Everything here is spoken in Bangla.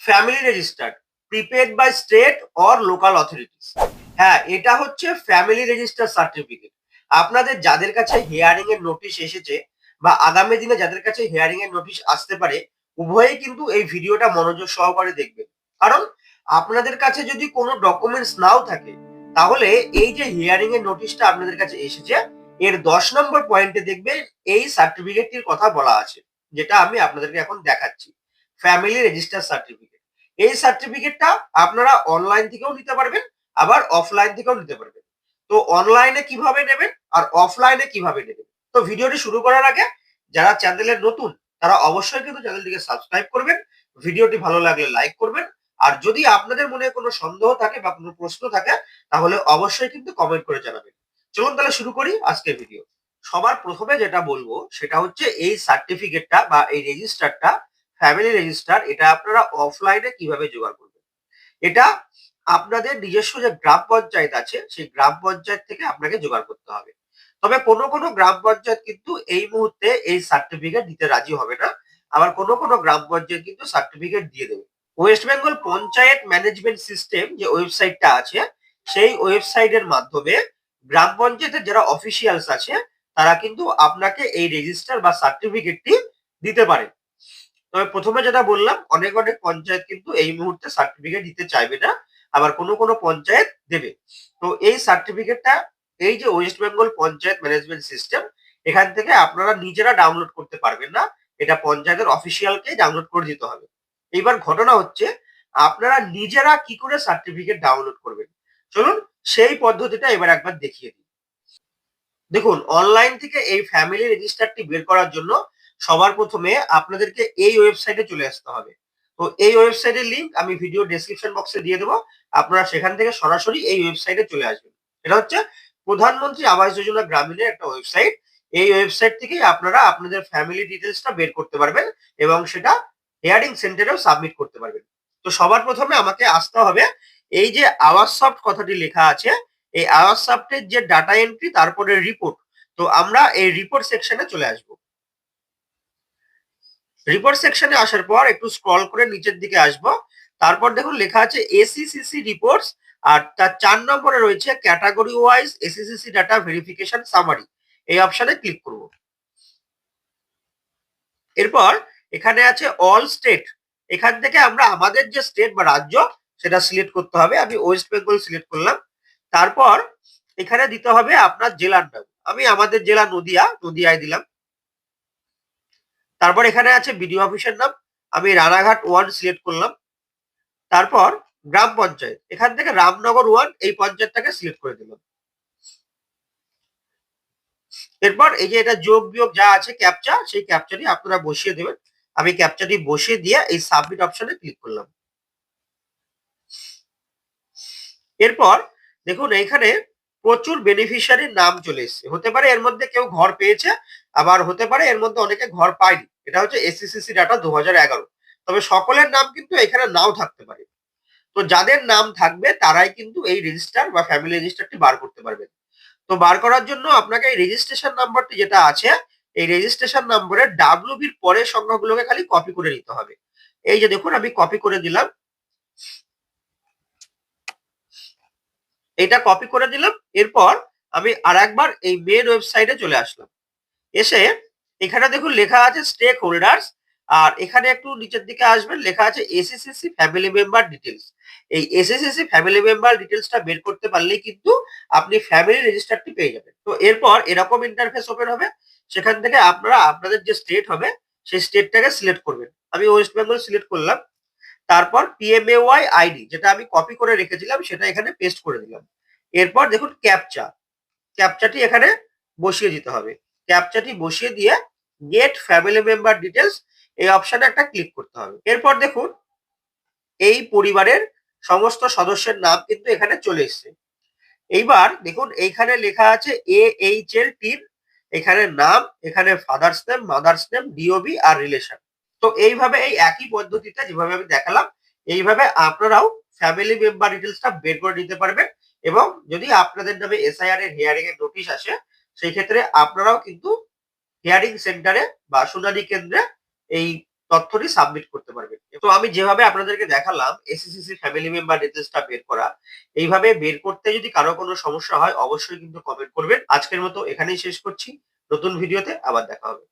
Family registered prepaid by state or local authorities. হ্যাঁ, এটা হচ্ছে ফ্যামিলি রেজিস্টার সার্টিফিকেট। আপনাদের যাদের কাছে হিয়ারিং এর নোটিশ এসেছে বা আগামী দিনে যাদের কাছে হিয়ারিং এর নোটিশ আসতে পারে, উভয়েই কিন্তু এই ভিডিওটা মনোযোগ সহকারে দেখবেন। কারণ আপনাদের কাছে যদি কোনো ডকুমেন্টস নাও থাকে, তাহলে এই যে হিয়ারিং এর নোটিশটা আপনাদের কাছে এসেছে, এর 10 নম্বর পয়েন্টে দেখবেন এই সার্টিফিকেটটির কথা বলা আছে, যেটা আমি আপনাদেরকে এখন দেখাচ্ছি। Family register certificate. এই সার্টিফিকেটটা আপনারা অনলাইন থেকেও নিতে পারবেন, আবার অফলাইন থেকেও নিতে পারবেন। তো অনলাইনে কিভাবে নেবেন আর অফলাইনে কিভাবে নেবেন? তো ভিডিওটি শুরু করার আগে যারা চ্যানেলে নতুন, তারা অবশ্যই কিন্তু চ্যানেলটিকে সাবস্ক্রাইব করবেন। ভিডিওটি ভালো লাগলে লাইক করবেন। আর যদি আপনাদের মনে কোনো সন্দেহ থাকে বা কোনো প্রশ্ন থাকে, তাহলে অবশ্যই কিন্তু কমেন্ট করে জানাবেন। চলুন তাহলে শুরু করি আজকের ভিডিও। সবার প্রথমে যেটা বলবো সেটা হচ্ছে এই সার্টিফিকেটটা বা এই রেজিস্টারটা, ফ্যামিলি রেজিস্টার, এটা আপনারা অফলাইনে কিভাবে জোগাড় করবেন? এটা আপনাদের নিজস্ব যে গ্রাম পঞ্চায়েত আছে, সেই গ্রাম পঞ্চায়েত থেকে আপনাকে জোগাড় করতে হবে। তবে কোনো গ্রাম পঞ্চায়েত কিন্তু এই মুহূর্তে এই সার্টিফিকেট দিতে রাজি হবে না। আবার কোনো গ্রাম পঞ্চায়েত কিন্তু সার্টিফিকেট দিয়ে দেবে। West Bengal panchayat management system যে ওয়েবসাইটটা আছে, সেই ওয়েবসাইটের মাধ্যমে গ্রাম পঞ্চায়েতের যারা অফিসিয়ালস আছে, তারা কিন্তু আপনাকে এই রেজিস্টার বা সার্টিফিকেটটি দিতে পারে। তবে প্রথমে যেটা বললাম, অনেক পঞ্চায়েত কিন্তু এই মুহূর্তে সার্টিফিকেট দিতে চাইবে না। আবার কোনো পঞ্চায়েত দেবে। তো এই সার্টিফিকেটটা, এই যে West Bengal panchayat management system, এখান থেকে আপনারা নিজেরা ডাউনলোড করতে পারবেন না। এটা পঞ্চায়েতের অফিসিয়ালকে ডাউনলোড করে দিতে হবে। এইবার ঘটনা হচ্ছে, আপনারা নিজেরা কি করে সার্টিফিকেট ডাউনলোড করবেন? চলুন সেই পদ্ধতিটা এবার একবার দেখিয়ে দিই। দেখুন, অনলাইন থেকে এই ফ্যামিলি রেজিস্টারটি বের করার জন্য সবার প্রথমে আপনাদেরকে এই ওয়েবসাইটে চলে আসতে হবে। তো এই ওয়েবসাইটের লিংক আমি ভিডিও ডেসক্রিপশন বক্সে দিয়ে দেবো। আপনারা সেখান থেকে সরাসরি এই ওয়েবসাইটে চলে আসবেন। এটা হচ্ছে প্রধানমন্ত্রী আবাস যোজনা গ্রামীণের একটা ওয়েবসাইট। এই ওয়েবসাইট থেকেই আপনারা আপনাদের ফ্যামিলি ডিটেলসটা বের করতে পারবেন এবং সেটা হিয়ারিং সেন্টারেও সাবমিট করতে পারবেন। তো সবার প্রথমে আমাকে আসতে হবে, এই যে আওয়াজ সফট কথাটি লেখা আছে, এই আওয়াজ সফটের যে ডাটা এন্ট্রি, তারপরে রিপোর্ট। তো আমরা এই রিপোর্ট সেকশনে চলে আসব। রিপোর্ট সেকশনে আসার পর একটু স্ক্রল করে নিচের দিকে আসব। তারপর দেখুন লেখা আছে এসিসিসি রিপোর্টস, আর তার 4 নম্বরে রয়েছে category wise এসিসিসি data verification summary. এই অপশনে ক্লিক করব। এরপর এখানে আছে অল স্টেট। এখান থেকে আমরা আমাদের যে স্টেট বা রাজ্য, সেটা সিলেক্ট করতে হবে। আমি ওয়েস্ট বেঙ্গল সিলেক্ট করলাম। তারপর এখানে দিতে হবে আপনার জেলার নাম। আমি আমাদের জেলা নদিয়ায় দিলাম। তারপর এখানে আছে বিডিও অফিসের নাম। আমি রানাঘাট 1 সিলেক্ট করলাম। তারপর গ্রাম পঞ্চায়েত, এখান থেকে রামনগর 1 এই পঞ্চায়েতটাকে সিলেক্ট করে দিলাম। এরপর এই যে এটা যোগ বিয়োগ যা আছে ক্যাপচা, সেই ক্যাপচাটি আপনারা বসিয়ে দেবেন। আমি ক্যাপচাটি বসিয়ে দিয়ে এই সাবমিট অপশনে ক্লিক করলাম। এরপর দেখুন এইখানে প্রচুর বেনিফিশিয়ারির নাম চলে এসেছে। হতে পারে এর মধ্যে কেউ ঘর পেয়েছে, আবার হতে পারে এর মধ্যে অনেকে ঘর পায়নি। এটা হচ্ছে এসসিসি ডাটা 2011। তবে সকলের নাম কিন্তু এখানে নাও থাকতে পারে। তো যাদের নাম থাকবে তারাই কিন্তু এই রেজিস্টার বা ফ্যামিলি রেজিস্টারটি বার করতে পারবেন। তো বার করার জন্য আপনাকে এই রেজিস্ট্রেশন নাম্বারটি যেটা আছে, এই রেজিস্ট্রেশন নম্বরের ডাব্লিউবির পরের সংখ্যাগুলোকে খালি কপি করে নিতে হবে। এই যে দেখুন, আমি কপি করে দিলাম। এটা কপি করে দিলাম। এরপর আমি আরেকবার এই মেন ওয়েবসাইটে চলে আসলাম। এসে এখানে দেখুন লেখা আছে স্টেক হোল্ডার্স, আর এখানে একটু নিচের দিকে আসবেন, লেখা আছে এসএসসি ফ্যামিলি মেম্বার ডিটেলস। এই এসএসসি ফ্যামিলি মেম্বার ডিটেলসটা বের করতে পারলেই কিন্তু আপনি ফ্যামিলি রেজিস্টারটি পেয়ে যাবেন। তো এরপর এরকম ইন্টারফেস ওপেন হবে। সেখান থেকে আপনারা আপনাদের যে স্টেট হবে, সেই স্টেটটাকে সিলেক্ট করবেন। আমি ওয়েস্ট বেঙ্গল সিলেক্ট করলাম। তারপর পিএমএওয়াই আইডি যেটা আমি কপি করে রেখেছিলাম, সেটা এখানে পেস্ট করে দিলাম। এরপর দেখুন ক্যাপচা, ক্যাপচাটি এখানে বসিয়ে দিতে হবে। ক্যাপচাটি বসিয়ে দিয়ে গেট ফ্যামিলি মেম্বার ডিটেলস এই অপশনে একটা ক্লিক করতে হবে। এরপর দেখুন এই পরিবারের সমস্ত সদস্যের নাম কিন্তু এখানে চলে এসছে। এইবার দেখুন এইখানে লেখা আছে এইচ এর টিন, এখানে নাম, এখানে father's name, mother's name, DOB আর রিলেশন। তো এইভাবে এই একই পদ্ধতিতে যেভাবে আমি দেখালাম, এইভাবে আপনারাও ফ্যামিলি মেম্বার ডিটেলসটা বের করে নিতে পারবেন। এবং যদি আপনাদের নামে এসআইআর এর হিয়ারিং এর নোটিশ আসে, সেই ক্ষেত্রে আপনারাও কিন্তু হিয়ারিং সেন্টারে বা শুনানি কেন্দ্রে এই তথ্যটি সাবমিট করতে পারবেন। তো আমি যেভাবে আপনাদেরকে দেখালাম এসএসসি ফ্যামিলি মেম্বার ডিটেইলসটা বের করা, এইভাবে বের করতে যদি কারো কোনো সমস্যা হয় অবশ্যই কিন্তু কমেন্ট করবেন। আজকের মতো এখানেই শেষ করছি। নতুন ভিডিওতে আবার দেখা হবে।